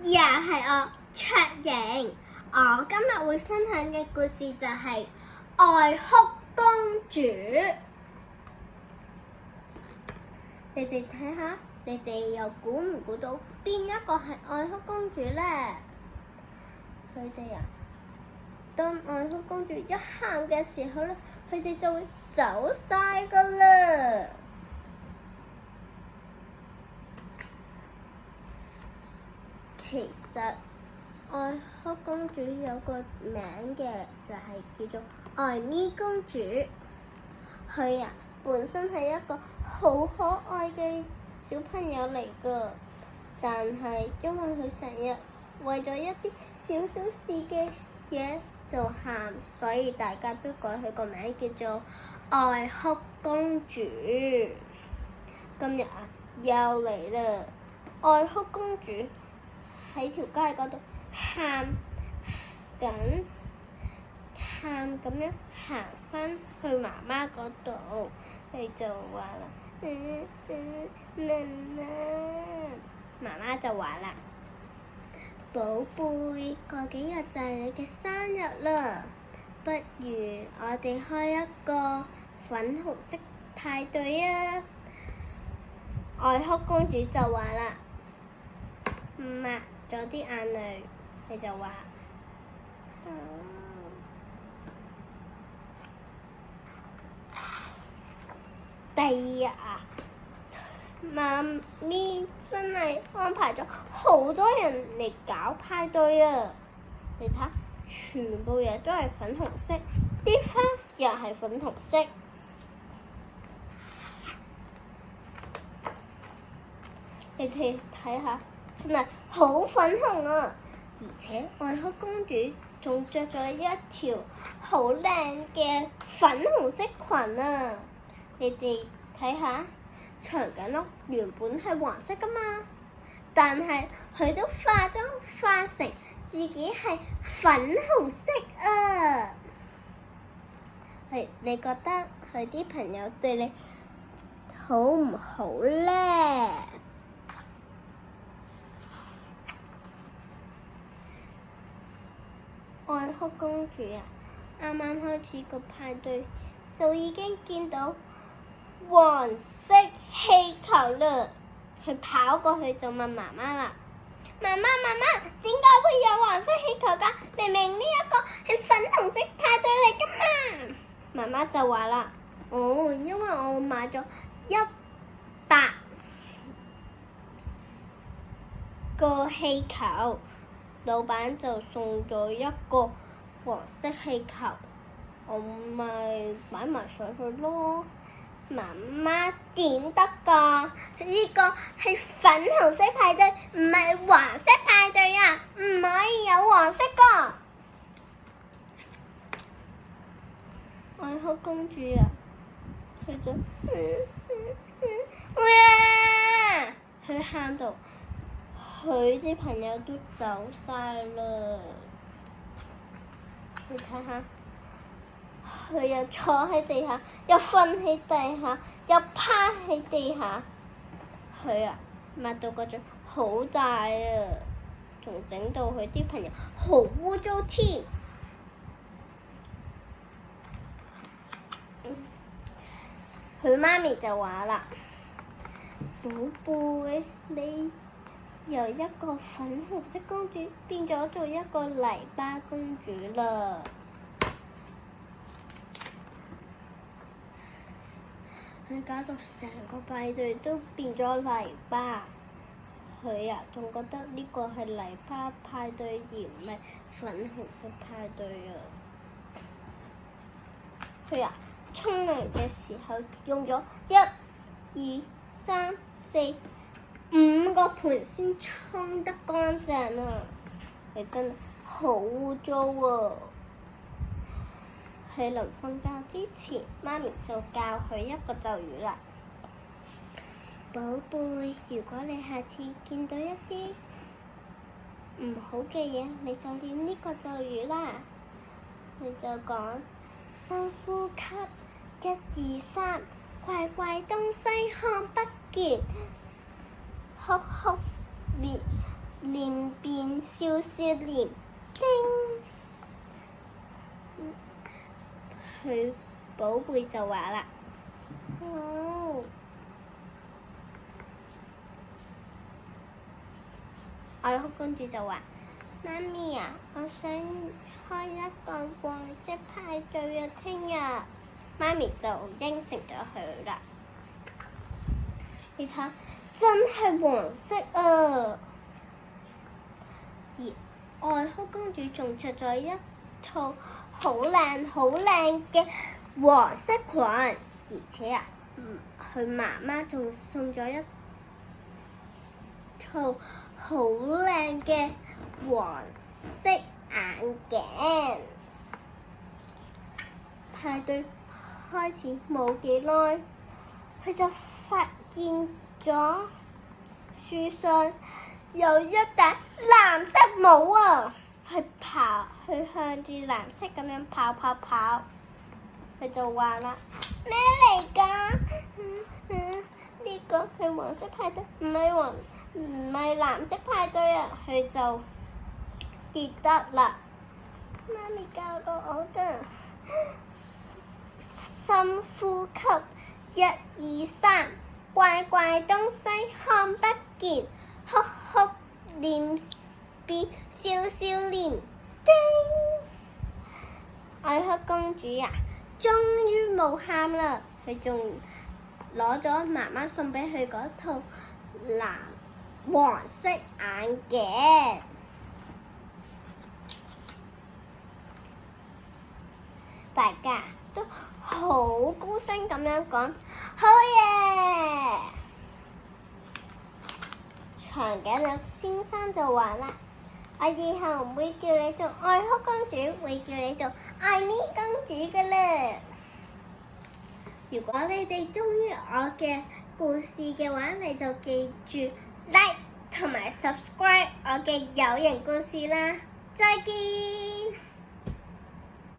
又係我卓瑩，我今日會分享嘅故事就係愛哭公主。你哋睇下，你哋又估唔估到邊一個係愛哭公主呢？佢哋啊，當愛哭公主一喊嘅時候咧，佢哋就會走晒噶啦。其實愛哭公主有個名嘅，就係叫做愛咪公主。佢啊，本身係一個好可愛嘅小朋友嚟噶，但係因為佢成日為咗一啲小小事嘅嘢就喊，所以大家都改佢個名叫做愛哭公主。今日啊，又嚟啦！愛哭公主喺條街嗰度喊咁樣行返去媽媽嗰度，佢就話啦，媽媽就話啦，寶貝，過幾日就係你嘅生日啦，不如我哋開一個粉紅色派對啊！愛哭公主就話啦，抹咗啲眼淚，佢就話，第二日啊，媽咪真係安排咗好多人嚟搞派對啊！你睇，全部嘢都係粉紅色，啲花又係粉紅色。你哋睇下，真係好粉紅啊！而且愛哭公主仲着咗一條好靚嘅粉紅色裙啊！你哋睇下，長頸鹿原本係黃色噶嘛，但係佢都化成自己係粉紅色啊！你覺得佢啲朋友對你好唔好呢？愛哭公主啊，啱啱開始個派對就已經見到黃色氣球啦，佢跑過去就問媽媽啦：媽媽，點解會有黃色氣球㗎？明明呢一個係粉紅色派對嚟㗎嘛！媽媽就話啦：因為我買咗100個氣球。老闆就送咗一個黃色氣球，我咪擺埋上去咯。媽媽點得㗎？呢個係粉紅色派對，唔係黃色派對啊！唔可以有黃色㗎。愛哭公主啊，佢就佢喊到。佢啲朋友都走晒啦，你睇下，佢又坐喺地下，又瞓喺地下，又趴喺地下，佢啊抹到個嘴好大啊，仲整到佢啲朋友好污糟添。佢媽咪就話啦：寶貝，你由一個粉紅色公主變咗做一個泥巴公主啦！佢搞到成個派對都變咗泥巴，佢啊仲覺得呢個係泥巴派對而唔係粉紅色派對啊！佢啊沖涼嘅時候用咗1、2、3、4、5個盤先沖得乾淨啊！佢真係好污糟啊！喺臨瞓覺之前，媽咪就教佢一個咒語啦。寶貝，如果你下次見到一啲唔好嘅嘢，你就念呢個咒語啦。你就講：深呼吸，1、2、3，怪東西看不見。哭滅臉變笑笑臉，叮！佢寶貝就話啦，愛哭公主就話：媽咪啊，我想開一個黃色派對啊！聽日媽咪就應承咗佢啦。你睇，真係黃色啊！而愛哭公主仲着咗一套好靚嘅黃色裙，而且啊，佢媽媽仲送咗一套好靚嘅黃色眼鏡。派對開始冇幾耐，佢就發現咗樹上有一頂藍色帽啊！佢向住藍色咁樣跑，佢就話啦：咩嚟㗎？呢個係黃色派對，唔係藍色派對啊！佢就記得啦，媽咪教過我㗎。深呼吸，1、2、3，怪東西看不見，哭臉變笑臉，叮！愛哭公主啊，終於冇喊啦！佢仲攞咗媽媽送俾佢嗰套黃色眼鏡。大家都好高聲咁樣講，好嘢！長頸鹿先生就話啦：我以後唔會叫你做愛哭公主，會叫你做愛咪公主㗎啦。如果你哋鍾意我嘅故事嘅話，你就記住 like 同埋 subscribe 我嘅有型故事啦。再見。